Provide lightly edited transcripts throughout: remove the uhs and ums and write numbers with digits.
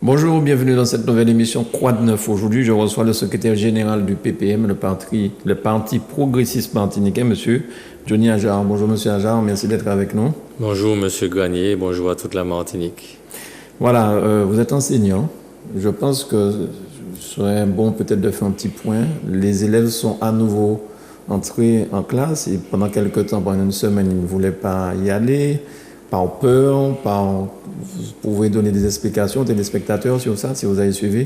Bonjour, bienvenue dans cette nouvelle émission Quoi de neuf. Aujourd'hui, je reçois le secrétaire général du PPM, le parti progressiste martiniquais, monsieur Johnny Ajar. Bonjour, monsieur Ajar, merci d'être avec nous. Bonjour, monsieur Granier, bonjour à toute la Martinique. Voilà, vous êtes enseignant. Je pense que ce serait bon peut-être de faire un petit point. Les élèves sont à nouveau entrés en classe et pendant quelques temps, pendant une semaine, ils ne voulaient pas y aller. Par peur, vous pouvez donner des explications aux téléspectateurs sur ça, si vous avez suivi?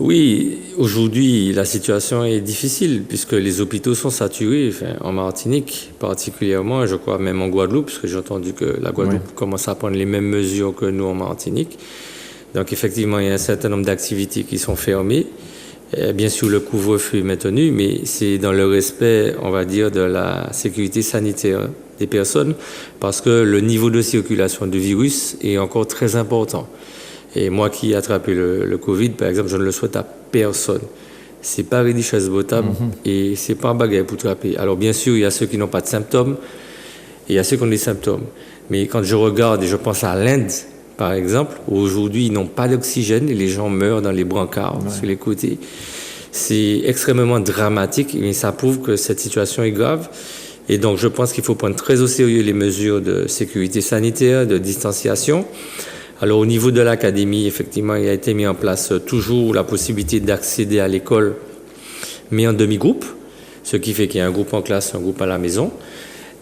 Oui, aujourd'hui, la situation est difficile puisque les hôpitaux sont saturés, en Martinique particulièrement, je crois même en Guadeloupe, parce que j'ai entendu que la Guadeloupe commence à prendre les mêmes mesures que nous en Martinique. Donc effectivement, il y a un certain nombre d'activités qui sont fermées. Bien sûr, le couvre-feu est maintenu, mais c'est dans le respect, on va dire, de la sécurité sanitaire des personnes, parce que le niveau de circulation du virus est encore très important. Et moi qui ai attrapé le Covid, par exemple, je ne le souhaite à personne. C'est pas richesse potable et c'est pas un bagage pour attraper. Alors bien sûr, il y a ceux qui n'ont pas de symptômes et il y a ceux qui ont des symptômes. Mais quand je regarde et je pense à l'Inde, par exemple, où aujourd'hui ils n'ont pas d'oxygène et les gens meurent dans les brancards sur les côtés. C'est extrêmement dramatique et ça prouve que cette situation est grave. Et donc je pense qu'il faut prendre très au sérieux les mesures de sécurité sanitaire, de distanciation. Alors au niveau de l'académie, effectivement, il a été mis en place toujours la possibilité d'accéder à l'école, mais en demi-groupe, ce qui fait qu'il y a un groupe en classe, un groupe à la maison.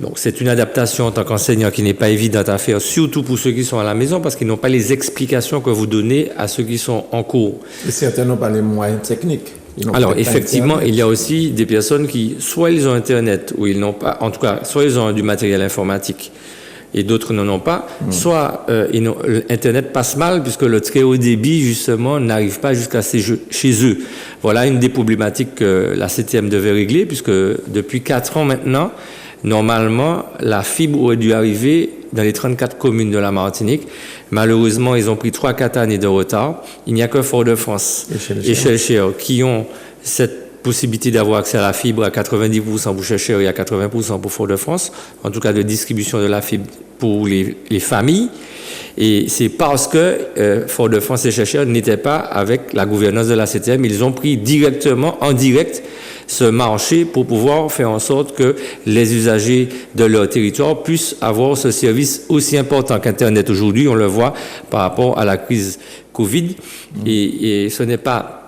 Donc c'est une adaptation en tant qu'enseignant qui n'est pas évidente à faire, surtout pour ceux qui sont à la maison, parce qu'ils n'ont pas les explications que vous donnez à ceux qui sont en cours. Et certains n'ont pas les moyens techniques. Alors effectivement, il y a aussi des personnes qui, soit ils ont Internet, ou ils n'ont pas, en tout cas, soit ils ont du matériel informatique, et d'autres n'en ont pas, soit Internet passe mal, puisque le très haut débit, justement, n'arrive pas jusqu'à chez eux. Voilà une des problématiques que la CTM devait régler, puisque depuis 4 ans maintenant, normalement, la fibre aurait dû arriver dans les 34 communes de la Martinique. Malheureusement, ils ont pris 3-4 années de retard. Il n'y a que Fort-de-France et Shellshare qui ont cette possibilité d'avoir accès à la fibre à 90% pour Shellshare et à 80% pour Fort-de-France, en tout cas de distribution de la fibre pour les familles. Et c'est parce que Fort-de-France et Shellshare n'étaient pas avec la gouvernance de la CTM. Ils ont pris directement, en direct, ce marché pour pouvoir faire en sorte que les usagers de leur territoire puissent avoir ce service aussi important qu'Internet aujourd'hui. On le voit par rapport à la crise Covid. Et ce n'est pas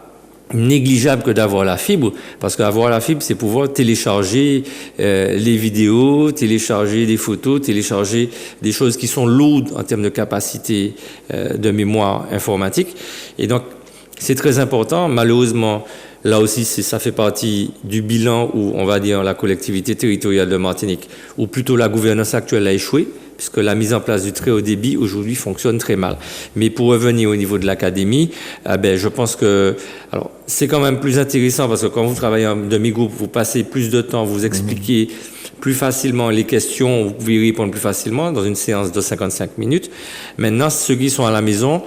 négligeable que d'avoir la fibre, parce qu'avoir la fibre, c'est pouvoir télécharger les vidéos, télécharger des photos, télécharger des choses qui sont lourdes en termes de capacité de mémoire informatique. Et donc, c'est très important. Malheureusement, là aussi, ça fait partie du bilan où, on va dire, la collectivité territoriale de Martinique, ou plutôt la gouvernance actuelle a échoué, puisque la mise en place du très haut débit aujourd'hui fonctionne très mal. Mais pour revenir au niveau de l'académie, je pense que, alors, c'est quand même plus intéressant parce que quand vous travaillez en demi-groupe, vous passez plus de temps, vous expliquez plus facilement les questions, vous pouvez y répondre plus facilement dans une séance de 55 minutes. Maintenant, ceux qui sont à la maison,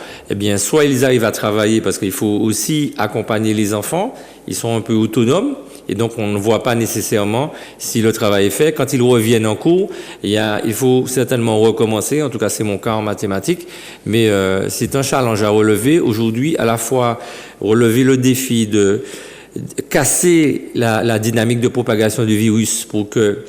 soit ils arrivent à travailler parce qu'il faut aussi accompagner les enfants, ils sont un peu autonomes. Et donc, on ne voit pas nécessairement si le travail est fait. Quand ils reviennent en cours, il faut certainement recommencer. En tout cas, c'est mon cas en mathématiques. Mais c'est un challenge à relever. Aujourd'hui, à la fois, relever le défi de casser la dynamique de propagation du virus pour que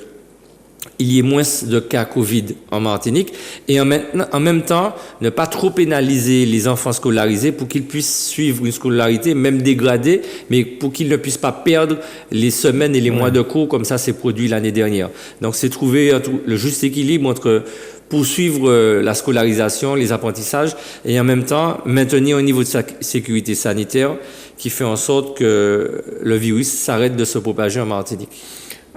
il y ait moins de cas Covid en Martinique et en même temps, ne pas trop pénaliser les enfants scolarisés pour qu'ils puissent suivre une scolarité, même dégradée, mais pour qu'ils ne puissent pas perdre les semaines et les mois de cours comme ça s'est produit l'année dernière. Donc, c'est trouver le juste équilibre entre poursuivre la scolarisation, les apprentissages et en même temps maintenir un niveau de sécurité sanitaire qui fait en sorte que le virus s'arrête de se propager en Martinique.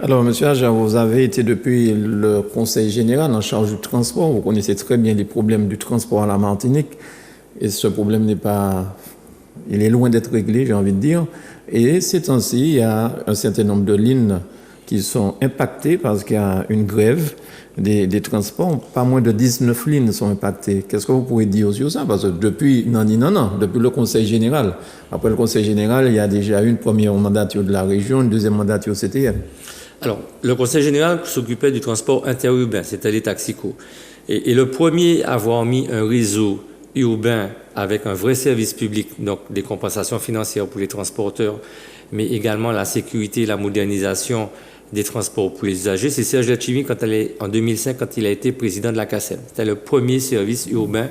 Alors, monsieur Ajar, vous avez été depuis le Conseil général en charge du transport. Vous connaissez très bien les problèmes du transport à la Martinique. Et ce problème il est loin d'être réglé, j'ai envie de dire. Et ces temps-ci, il y a un certain nombre de lignes qui sont impactées parce qu'il y a une grève des transports. Pas moins de 19 lignes sont impactées. Qu'est-ce que vous pouvez dire sur ça? Parce que depuis le Conseil général. Après le Conseil général, il y a déjà eu une première mandature de la région, une deuxième mandature CTM. Alors, le Conseil général s'occupait du transport interurbain, c'était les taxicos. Et le premier à avoir mis un réseau urbain avec un vrai service public, donc des compensations financières pour les transporteurs, mais également la sécurité, la modernisation des transports pour les usagers. C'est Serge Letchimy, en 2005, quand il a été président de la CACEM. C'était le premier service urbain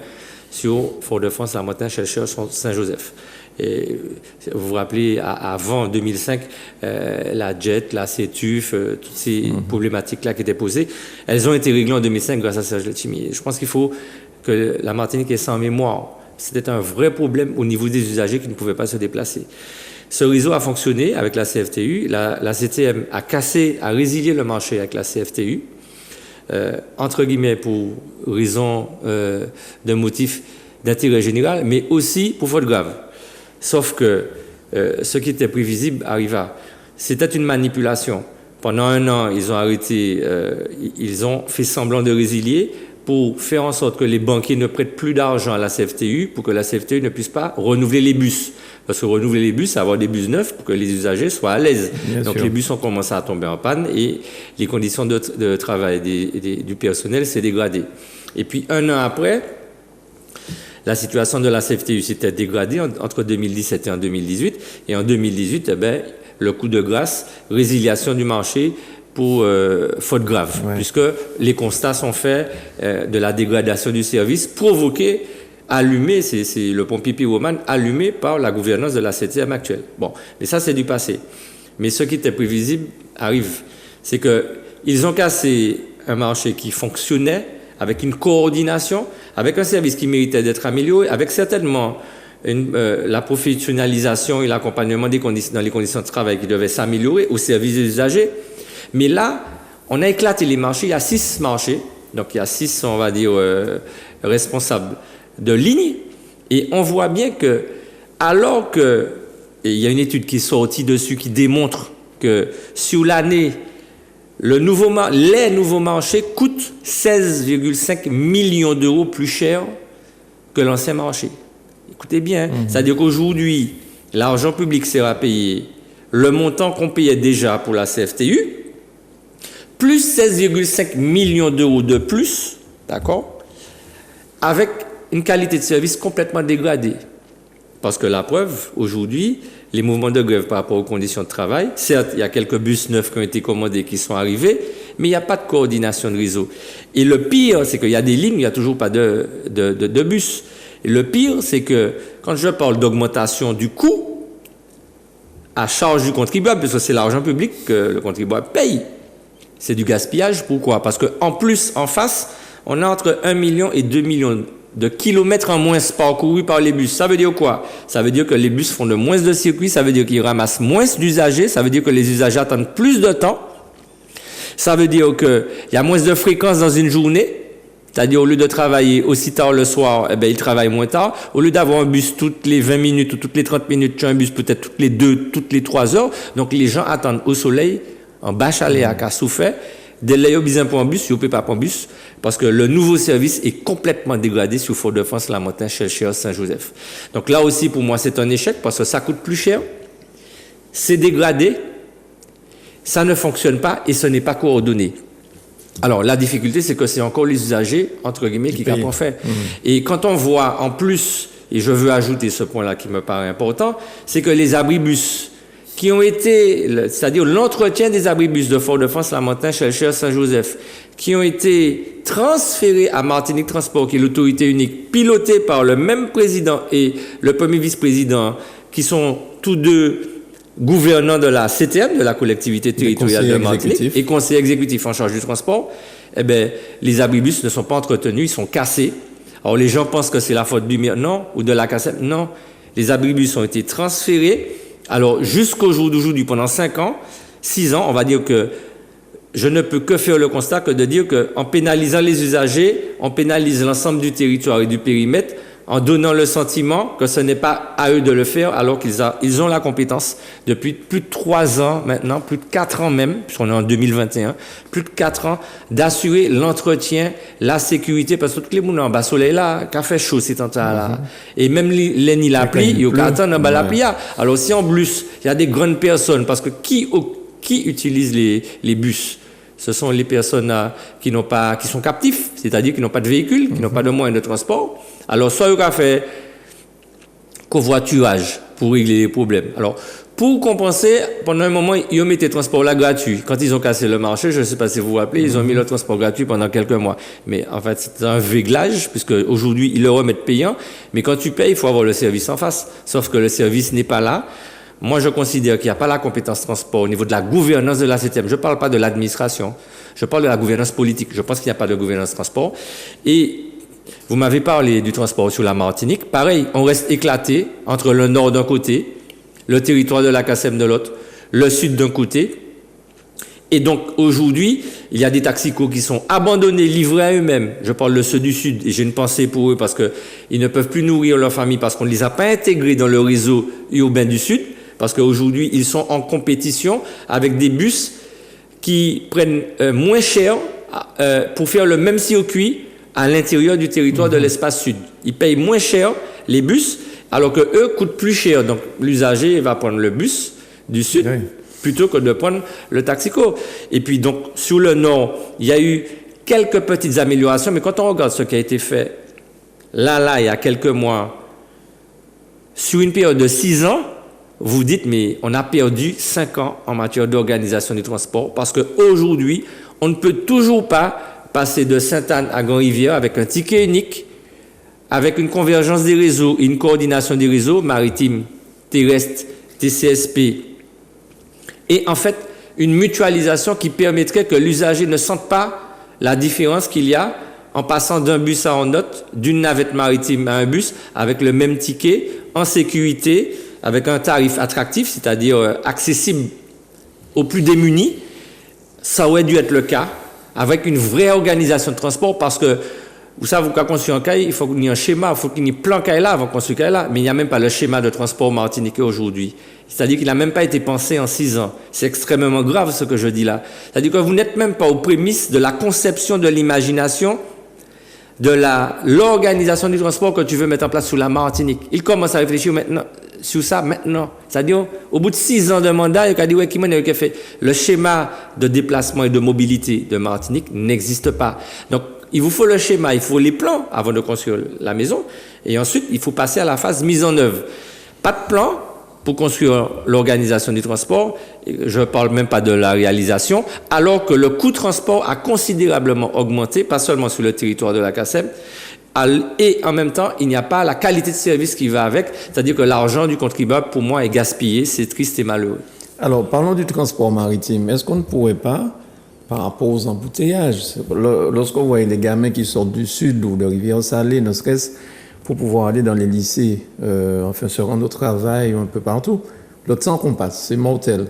sur Fort-de-France, La Montagne, Chelcher, Saint-Joseph. Et vous vous rappelez, avant 2005, la JET, la CETUF, toutes ces problématiques-là qui étaient posées, elles ont été réglées en 2005 grâce à Serge Letchimy. Je pense qu'il faut que la Martinique ait ça en mémoire. C'était un vrai problème au niveau des usagers qui ne pouvaient pas se déplacer. Ce réseau a fonctionné avec la CFTU. La CTM a résilié le marché avec la CFTU, entre guillemets pour raison d'un motif d'intérêt général, mais aussi pour faute grave. Sauf que ce qui était prévisible arriva. C'était une manipulation. Pendant un an, ils ont arrêté, ils ont fait semblant de résilier pour faire en sorte que les banquiers ne prêtent plus d'argent à la CFTU pour que la CFTU ne puisse pas renouveler les bus. Parce que renouveler les bus, c'est avoir des bus neufs pour que les usagers soient à l'aise. Donc les bus ont commencé à tomber en panne et les conditions de travail du personnel s'est dégradée. Et puis un an après, la situation de la CFTU s'était dégradée entre 2017 et en 2018. Et en 2018, le coup de grâce, résiliation du marché pour faute grave, puisque les constats sont faits de la dégradation du service provoquée, allumée, c'est le pompier pyromane, allumé par la gouvernance de la CTM actuelle. Bon, mais ça c'est du passé. Mais ce qui était prévisible arrive. C'est qu'ils ont cassé un marché qui fonctionnait avec une coordination, avec un service qui méritait d'être amélioré, avec certainement la professionnalisation et l'accompagnement dans les conditions de travail qui devaient s'améliorer au service des usagers. Mais là, on a éclaté les marchés. Il y a 6 marchés. Donc, il y a 6, on va dire, responsables de ligne. Et on voit bien que, alors que, et il y a une étude qui est sortie dessus qui démontre que sur l'année, les nouveaux marchés coûtent 16,5 millions d'euros plus cher que l'ancien marché. Écoutez bien, c'est-à-dire qu'aujourd'hui, l'argent public sera payé le montant qu'on payait déjà pour la CFTU, plus 16,5 millions d'euros de plus, d'accord, avec une qualité de service complètement dégradée. Parce que la preuve, aujourd'hui, les mouvements de grève par rapport aux conditions de travail, certes, il y a quelques bus neufs qui ont été commandés, qui sont arrivés, mais il n'y a pas de coordination de réseau. Et le pire, c'est qu'il y a des lignes, il n'y a toujours pas de bus. Et le pire, c'est que quand je parle d'augmentation du coût, à charge du contribuable, parce que c'est l'argent public que le contribuable paye, c'est du gaspillage. Pourquoi? Parce qu'en plus, en face, on a entre 1 million et 2 millions de kilomètres en moins parcourus par les bus. Ça veut dire quoi? Ça veut dire que les bus font de moins de circuits, ça veut dire qu'ils ramassent moins d'usagers, ça veut dire que les usagers attendent plus de temps, ça veut dire qu'il y a moins de fréquences dans une journée, c'est-à-dire au lieu de travailler aussi tard le soir, ils travaillent moins tard. Au lieu d'avoir un bus toutes les 20 minutes ou toutes les 30 minutes, tu as un bus peut-être toutes les 2, toutes les 3 heures. Donc les gens attendent au soleil, en bas chalet à Kassoufet. Dès là, ils ont besoin pour un bus, ils ne peuvent pas pour un bus, parce que le nouveau service est complètement dégradé sur Fort-de-France, La Montagne, Chelcher, Saint-Joseph. Donc là aussi, pour moi, c'est un échec, parce que ça coûte plus cher, c'est dégradé, ça ne fonctionne pas et ce n'est pas coordonné. Alors, la difficulté, c'est que c'est encore les usagers, entre guillemets, qui capent en fait. Et quand on voit, en plus, et je veux ajouter ce point-là qui me paraît important, c'est que les abribus qui ont été, c'est-à-dire l'entretien des abribus de Fort-de-France, La Montagne, Chelcher, Saint-Joseph, qui ont été transférés à Martinique Transport, qui est l'autorité unique, pilotée par le même président et le premier vice-président, qui sont tous deux gouvernants de la CTM, de la collectivité territoriale de Martinique, et conseiller exécutif en charge du transport, les abribus ne sont pas entretenus, ils sont cassés. Alors les gens pensent que c'est la faute du maire, non, ou de la CACEM, non. Les abribus ont été transférés. Alors, jusqu'au jour d'aujourd'hui, pendant 5 ans, 6 ans, on va dire que je ne peux que faire le constat que de dire qu'en pénalisant les usagers, on pénalise l'ensemble du territoire et du périmètre en donnant le sentiment que ce n'est pas à eux de le faire alors qu'ils ont la compétence depuis plus de 3 ans maintenant, plus de 4 ans même, puisqu'on est en 2021, plus de 4 ans d'assurer l'entretien, la sécurité, parce que tous les gens en bas soleil là, qu'a fait chaud ces temps-là. Et même les ni la pluie, il y a attendre en bas la pluie. Alors si en plus, il y a des grandes personnes, parce que qui utilise les bus? Ce sont les personnes qui sont captifs, c'est-à-dire qui n'ont pas de véhicule, qui n'ont pas de moyens de transport. Alors, soit ils ont fait covoiturage pour régler les problèmes. Alors, pour compenser, pendant un moment, ils ont mis le transport là gratuit. Quand ils ont cassé le marché, je ne sais pas si vous vous rappelez, ils ont mis le transport gratuit pendant quelques mois. Mais en fait, c'est un réglage, puisque aujourd'hui, ils le remettent payant. Mais quand tu payes, il faut avoir le service en face. Sauf que le service n'est pas là. Moi, je considère qu'il n'y a pas la compétence transport au niveau de la gouvernance de la CTM. Je ne parle pas de l'administration. Je parle de la gouvernance politique. Je pense qu'il n'y a pas de gouvernance transport. Et vous m'avez parlé du transport sur la Martinique. Pareil, on reste éclaté entre le nord d'un côté, le territoire de la CACEM de l'autre, le sud d'un côté. Et donc, aujourd'hui, il y a des taxicos qui sont abandonnés, livrés à eux-mêmes. Je parle de ceux du sud et j'ai une pensée pour eux parce qu'ils ne peuvent plus nourrir leur famille parce qu'on ne les a pas intégrés dans le réseau urbain du sud. Parce qu'aujourd'hui, ils sont en compétition avec des bus qui prennent moins cher pour faire le même circuit à l'intérieur du territoire de l'espace sud. Ils payent moins cher les bus, alors que eux coûtent plus cher. Donc l'usager va prendre le bus du sud plutôt que de prendre le taxico. Et puis donc sur le nord, il y a eu quelques petites améliorations, mais quand on regarde ce qui a été fait là, il y a quelques mois, sur une période de 6 ans, vous dites, mais on a perdu 5 ans en matière d'organisation du transport parce qu'aujourd'hui, on ne peut toujours pas passer de Sainte-Anne à Grand-Rivière avec un ticket unique, avec une convergence des réseaux, une coordination des réseaux maritimes, terrestres, TCSP, et en fait, une mutualisation qui permettrait que l'usager ne sente pas la différence qu'il y a en passant d'un bus à un autre, d'une navette maritime à un bus, avec le même ticket, en sécurité, avec un tarif attractif, c'est-à-dire accessible aux plus démunis. Ça aurait dû être le cas, avec une vraie organisation de transport, parce que, vous savez, vous, quand construire un cahier, il faut qu'il y ait un schéma, il faut qu'il y ait plan cahier là avant de construire cahier là, mais il n'y a même pas le schéma de transport martiniquais aujourd'hui. C'est-à-dire qu'il n'a même pas été pensé en 6 ans. C'est extrêmement grave ce que je dis là. C'est-à-dire que vous n'êtes même pas aux prémices de la conception, de l'imagination, de l'organisation du transport que tu veux mettre en place sous la Martinique. Il commence à réfléchir maintenant, sur ça maintenant. C'est-à-dire, au bout de 6 ans de mandat, il a dit, ouais, qui a fait le schéma de déplacement et de mobilité de Martinique n'existe pas. Donc, il vous faut le schéma, il faut les plans avant de construire la maison. Et ensuite, il faut passer à la phase mise en œuvre. Pas de plan pour construire l'organisation du transport. Je ne parle même pas de la réalisation, alors que le coût de transport a considérablement augmenté, pas seulement sur le territoire de la CACEM, et en même temps, il n'y a pas la qualité de service qui va avec, c'est-à-dire que l'argent du contribuable, pour moi, est gaspillé, c'est triste et malheureux. Alors, parlons du transport maritime. Est-ce qu'on ne pourrait pas, par rapport aux embouteillages, lorsqu'on voit les gamins qui sortent du sud ou de Rivière-Salée, ne serait-ce pour pouvoir aller dans les lycées, enfin se rendre au travail ou un peu partout, le temps qu'on passe, c'est mortel.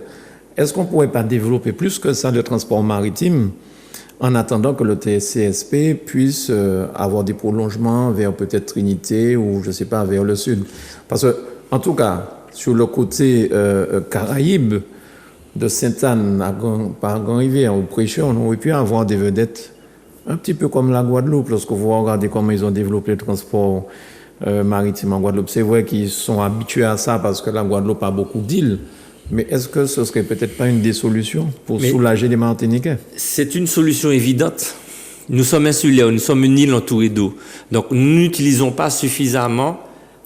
Est-ce qu'on ne pourrait pas développer plus que ça le transport maritime en attendant que le TCSP puisse avoir des prolongements vers peut-être Trinité ou, je ne sais pas, vers le sud? Parce que, en tout cas, sur le côté Caraïbes, de Sainte-Anne par Grand-Rivière ou Prêcheur, on aurait pu avoir des vedettes un petit peu comme la Guadeloupe, lorsque vous regardez comment ils ont développé le transport maritime en Guadeloupe. C'est vrai qu'ils sont habitués à ça parce que la Guadeloupe a beaucoup d'îles. Mais est-ce que ce serait peut-être pas une des solutions pour soulager les Martiniquais? C'est une solution évidente. Nous sommes insulaires, nous sommes une île entourée d'eau. Donc nous n'utilisons pas suffisamment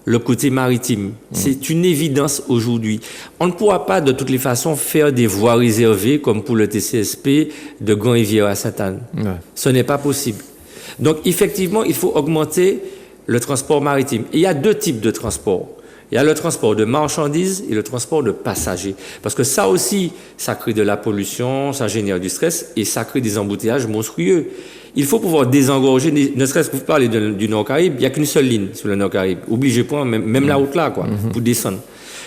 le côté maritime. C'est une évidence aujourd'hui. On ne pourra pas de toutes les façons faire des voies réservées comme pour le TCSP de Grand-Rivière à Sainte-Anne. Ouais. Ce n'est pas possible. Donc effectivement, il faut augmenter le transport maritime. Et il y a 2 types de transport. Il y a le transport de marchandises et le transport de passagers. Parce que ça aussi, ça crée de la pollution, ça génère du stress et ça crée des embouteillages monstrueux. Il faut pouvoir désengorger, ne serait-ce que vous parlez du Nord-Caraïbe, il n'y a qu'une seule ligne sur le Nord-Caraïbe. Obligez point, même la route là, quoi, pour descendre.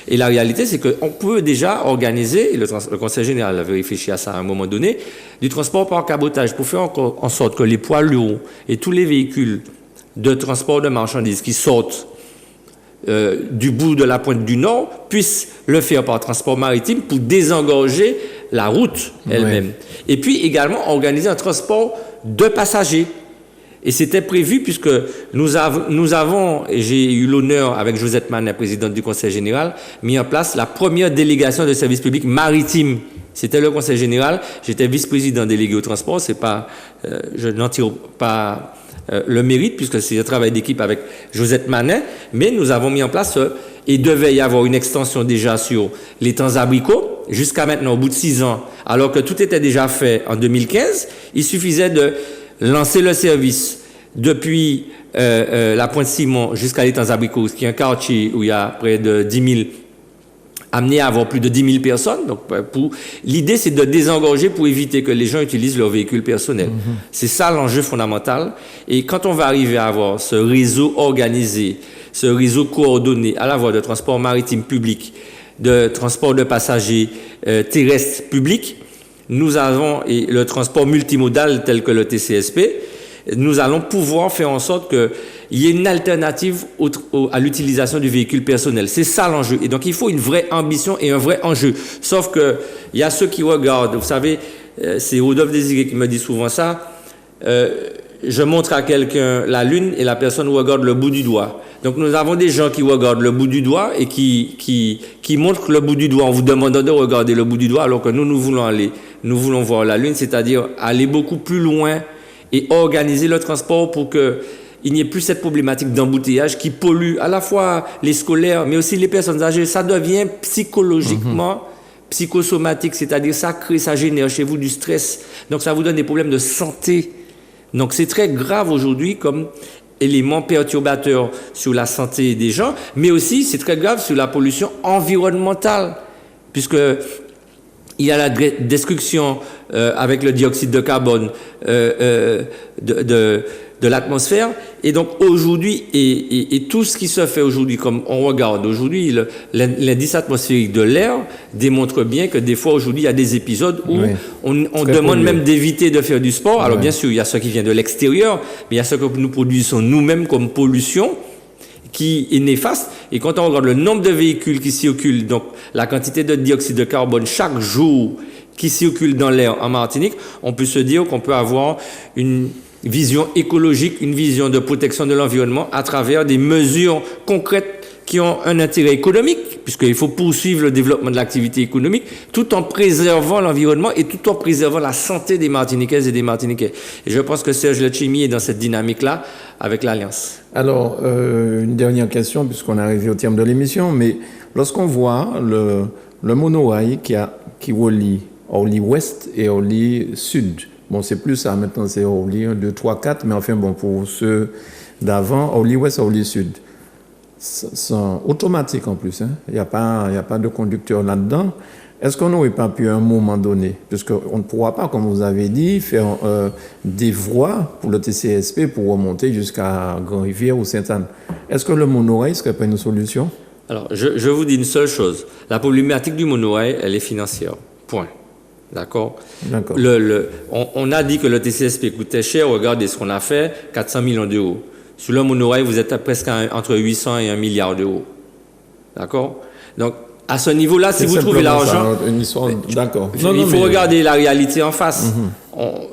Et la réalité, c'est qu'on peut déjà organiser, et le Conseil général avait réfléchi à ça à un moment donné, du transport par cabotage pour faire en sorte que les poids lourds et tous les véhicules de transport de marchandises qui sortent du bout de la pointe du Nord puissent le faire par transport maritime pour désengorger la route elle-même. Ouais. Et puis également organiser un transport de passagers. Et c'était prévu puisque nous avons, et j'ai eu l'honneur avec Josette Manet, présidente du Conseil général, mis en place la première délégation de services publics maritimes. C'était le Conseil général. J'étais vice-président délégué au transport. C'est pas, je n'en tire pas le mérite puisque c'est un travail d'équipe avec Josette Manet. Mais nous avons mis en place, il devait y avoir une extension déjà sur les temps abricots. Jusqu'à maintenant, au bout de 6 ans, alors que tout était déjà fait en 2015, il suffisait de lancer le service depuis la Pointe-Simon jusqu'à l'étang abricots, qui est un quartier où il y a près de 10 000, amené à avoir plus de 10 000 personnes. Donc, l'idée, c'est de désengorger pour éviter que les gens utilisent leur véhicule personnel. C'est ça l'enjeu fondamental. Et quand on va arriver à avoir ce réseau organisé, ce réseau coordonné à la fois de transport maritime public, de transport de passagers terrestres publics, nous avons, et le transport multimodal tel que le TCSP, nous allons pouvoir faire en sorte qu'il y ait une alternative à l'utilisation du véhicule personnel. C'est ça l'enjeu. Et donc, il faut une vraie ambition et un vrai enjeu. Sauf que il y a ceux qui regardent, vous savez, c'est Rodolphe Désiré qui me dit souvent ça, je montre à quelqu'un la lune et la personne regarde le bout du doigt. Donc, nous avons des gens qui regardent le bout du doigt et qui montrent le bout du doigt en vous demandant de regarder le bout du doigt, alors que nous voulons voir la lune, c'est-à-dire aller beaucoup plus loin et organiser le transport pour que il n'y ait plus cette problématique d'embouteillage qui pollue à la fois les scolaires, mais aussi les personnes âgées. Ça devient psychologiquement, psychosomatique, c'est-à-dire ça génère chez vous du stress. Donc, ça vous donne des problèmes de santé. Donc, c'est très grave aujourd'hui comme élément perturbateur sur la santé des gens, mais aussi c'est très grave sur la pollution environnementale, puisque il y a la destruction avec le dioxyde de carbone de l'atmosphère. Et donc aujourd'hui, et tout ce qui se fait aujourd'hui, comme on regarde aujourd'hui, l'indice atmosphérique de l'air démontre bien que des fois aujourd'hui, il y a des épisodes où on demande même d'éviter de faire du sport. Alors bien sûr, il y a ce qui vient de l'extérieur, mais il y a ce que nous produisons nous-mêmes comme pollution qui est néfaste. Et quand on regarde le nombre de véhicules qui circulent, donc la quantité de dioxyde de carbone chaque jour qui circule dans l'air en Martinique, on peut se dire qu'on peut avoir une vision écologique, une vision de protection de l'environnement à travers des mesures concrètes qui ont un intérêt économique, puisqu'il faut poursuivre le développement de l'activité économique, tout en préservant l'environnement et tout en préservant la santé des Martiniquaises et des Martiniquais. Et je pense que Serge Letchimy est dans cette dynamique-là avec l'Alliance. Alors, une dernière question, puisqu'on est arrivé au terme de l'émission, mais lorsqu'on voit le monorail qui relie Orly-Ouest et Orly-Sud, bon, c'est plus ça, maintenant c'est Orly 1, 2, 3, 4, mais enfin bon, pour ceux d'avant, Orly-Ouest, Orly-Sud, c'est automatique en plus, hein. Il n'y a pas de conducteur là-dedans. Est-ce qu'on n'aurait pas pu à un moment donné, puisqu'on ne pourra pas, comme vous avez dit, faire des voies pour le TCSP pour remonter jusqu'à Grand-Rivière ou Sainte-Anne. Est-ce que le monorail ne serait pas une solution? Alors, je vous dis une seule chose. La problématique du monorail, elle est financière. Point. D'accord. On a dit que le TCSP coûtait cher. Regardez ce qu'on a fait, 400 millions d'euros. Sur le monorail, vous êtes à presque entre 800 et 1 milliard d'euros. D'accord. Donc, à ce niveau-là, si vous trouvez l'argent, d'accord. Il faut regarder la réalité en face.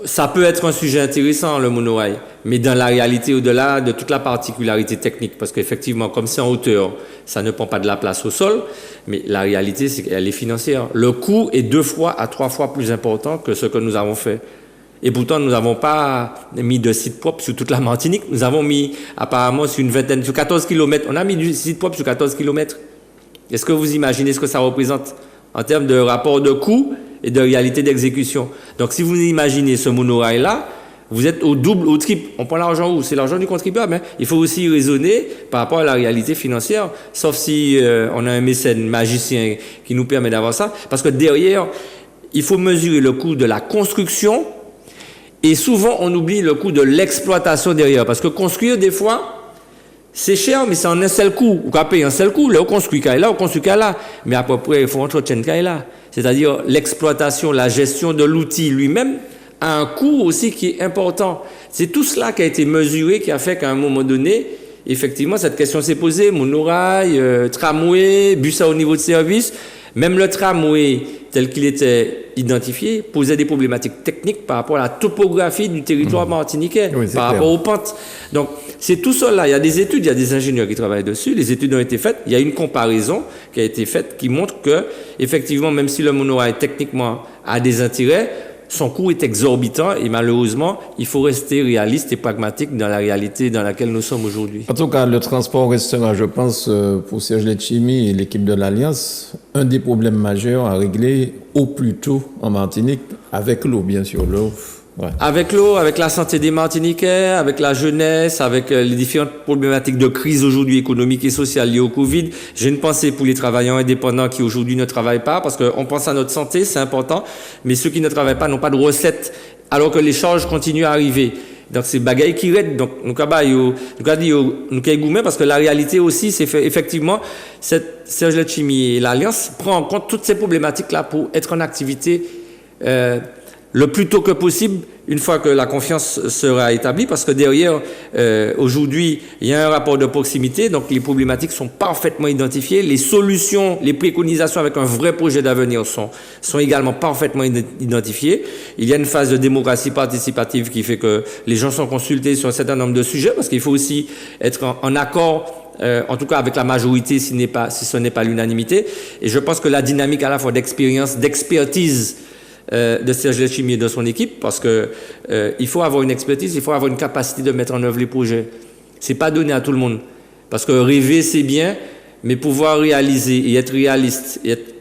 Ça peut être un sujet intéressant, le monorail, mais dans la réalité, au-delà de toute la particularité technique, parce qu'effectivement, comme c'est en hauteur, ça ne prend pas de la place au sol, mais la réalité, c'est qu'elle est financière. Le coût est 2 fois à 3 fois plus important que ce que nous avons fait. Et pourtant, nous n'avons pas mis de site propre sur toute la Martinique. Nous avons mis, apparemment, sur 14 km. On a mis du site propre sur 14 km. Est-ce que vous imaginez ce que ça représente en termes de rapport de coût et de réalité d'exécution? Donc, si vous imaginez ce monorail-là, vous êtes au double, au triple. On prend l'argent où? C'est l'argent du contribuable. Hein. Il faut aussi raisonner par rapport à la réalité financière, sauf si on a un mécène magicien qui nous permet d'avoir ça. Parce que derrière, il faut mesurer le coût de la construction et souvent, on oublie le coût de l'exploitation derrière. Parce que construire, des fois, c'est cher, mais c'est en un seul coup. Ou qu'à payer un seul coup. Là, on construit là, on construit là. Mais à peu près, il faut entretenir là. C'est-à-dire l'exploitation, la gestion de l'outil lui-même a un coût aussi qui est important. C'est tout cela qui a été mesuré, qui a fait qu'à un moment donné, effectivement, cette question s'est posée. Monorail, tramway, bus à haut niveau de service. Même le tramway, tel qu'il était identifié, posait des problématiques techniques par rapport à la topographie du territoire martiniquais, Oui, par rapport aux pentes. Donc, c'est tout cela. Il y a des études, il y a des ingénieurs qui travaillent dessus. Les études ont été faites. Il y a une comparaison qui a été faite qui montre que, effectivement, même si le monorail techniquement a des intérêts, son coût est exorbitant et malheureusement, il faut rester réaliste et pragmatique dans la réalité dans laquelle nous sommes aujourd'hui. En tout cas, le transport restera, je pense, pour Serge Letchimy et l'équipe de l'Alliance, un des problèmes majeurs à régler au plus tôt en Martinique, avec l'eau, bien sûr. L'eau. Ouais. Avec l'eau, avec la santé des Martiniquais, avec la jeunesse, avec les différentes problématiques de crise aujourd'hui économique et sociale liées au Covid. J'ai une pensée pour les travailleurs indépendants qui aujourd'hui ne travaillent pas parce qu'on pense à notre santé, c'est important, mais ceux qui ne travaillent pas n'ont pas de recettes alors que les charges continuent à arriver. Donc c'est bagaille qui raide. Donc nous avons parce que la réalité aussi c'est effectivement cette Serge Letchimy et l'Alliance prend en compte toutes ces problématiques là pour être en activité le plus tôt que possible, une fois que la confiance sera établie, parce que derrière, aujourd'hui, il y a un rapport de proximité, donc les problématiques sont parfaitement identifiées, les solutions, les préconisations avec un vrai projet d'avenir sont également parfaitement identifiées. Il y a une phase de démocratie participative qui fait que les gens sont consultés sur un certain nombre de sujets, parce qu'il faut aussi être en accord en tout cas avec la majorité si ce n'est pas l'unanimité. Et je pense que la dynamique à la fois d'expérience, d'expertise de Serge Letchimy et de son équipe, parce que il faut avoir une expertise, il faut avoir une capacité de mettre en œuvre les projets. C'est pas donné à tout le monde, parce que rêver c'est bien, mais pouvoir réaliser et être réaliste, et être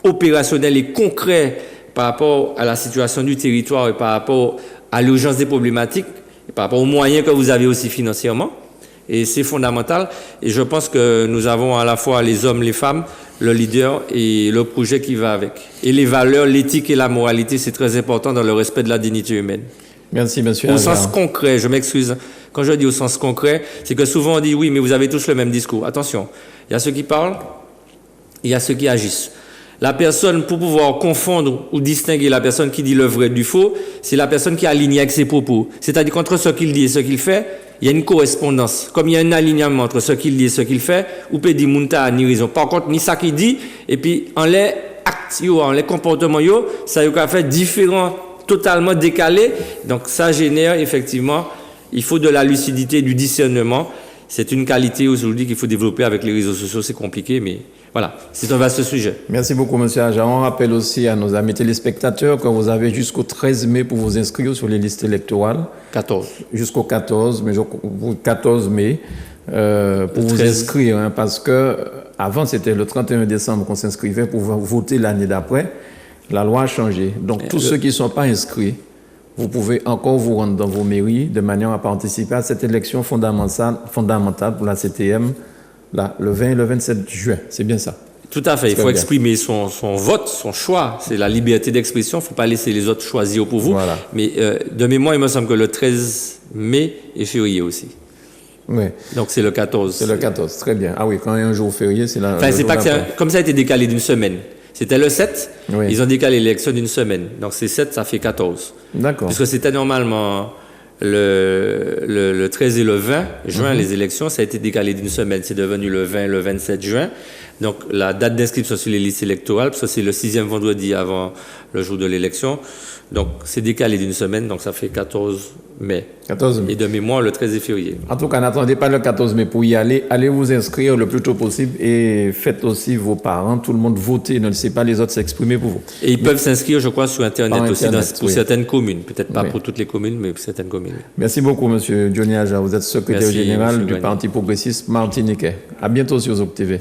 opérationnel et concret par rapport à la situation du territoire et par rapport à l'urgence des problématiques, et par rapport aux moyens que vous avez aussi financièrement, et c'est fondamental. Et je pense que nous avons à la fois les hommes, les femmes, le leader et le projet qui va avec. Et les valeurs, l'éthique et la moralité, c'est très important dans le respect de la dignité humaine. Merci, monsieur. Au sens concret, je m'excuse. Quand je dis au sens concret, c'est que souvent on dit oui, mais vous avez tous le même discours. Attention, il y a ceux qui parlent, il y a ceux qui agissent. La personne, pour pouvoir confondre ou distinguer la personne qui dit le vrai du faux, c'est la personne qui est alignée avec ses propos. C'est-à-dire qu'entre ce qu'il dit et ce qu'il fait, il y a une correspondance. Comme il y a un alignement entre ce qu'il dit et ce qu'il fait, ou peut dire Mounta a ni raison. Par contre, ni ça qu'il dit, et puis en les actes, en les comportements, ça a fait différent, totalement décalé. Donc ça génère effectivement, il faut de la lucidité, du discernement. C'est une qualité aujourd'hui qu'il faut développer avec les réseaux sociaux. C'est compliqué, mais voilà, c'est un vaste sujet. Merci beaucoup, monsieur Aja. On rappelle aussi à nos amis téléspectateurs que vous avez jusqu'au 13 mai pour vous inscrire sur les listes électorales. 14. Jusqu'au 14, mais 14 mai, pour vous inscrire, hein, parce que avant c'était le 31 décembre qu'on s'inscrivait pour voter l'année d'après. La loi a changé. Donc tous ceux qui ne sont pas inscrits, vous pouvez encore vous rendre dans vos mairies de manière à participer à cette élection fondamentale pour la CTM. Là, le 20 et le 27 juin, c'est bien ça. Tout à fait, il faut exprimer son vote, son choix. C'est la liberté d'expression, il ne faut pas laisser les autres choisir pour vous. Voilà. Mais de mémoire, il me semble que le 13 mai est férié aussi. Oui. Donc c'est le 14. C'est le 14, très bien. Ah oui, quand il y a un jour férié, c'est là. Enfin, c'est pas que comme ça a été décalé d'une semaine. C'était le 7, oui. Ils ont décalé l'élection d'une semaine. Donc c'est 7, ça fait 14. D'accord. Puisque c'était normalement le 13 et le 20 juin, les élections, ça a été décalé d'une semaine. C'est devenu le 20 et le 27 juin. Donc, la date d'inscription sur les listes électorales, ça c'est le 6e vendredi avant le jour de l'élection. Donc, c'est décalé d'une semaine, donc ça fait 14 mai. 14 mai. Et de mémoire, le 13 février. En tout cas, n'attendez pas le 14 mai pour y aller. Allez vous inscrire le plus tôt possible et faites aussi vos parents, tout le monde voter. Ne laissez pas les autres s'exprimer pour vous. Et ils peuvent s'inscrire, je crois, sur Internet aussi, pour certaines communes. Peut-être pas pour toutes les communes, mais pour certaines communes. Merci beaucoup, monsieur Johnny Aja. Vous êtes secrétaire général du Parti progressiste martiniquais. À bientôt sur Zouk TV.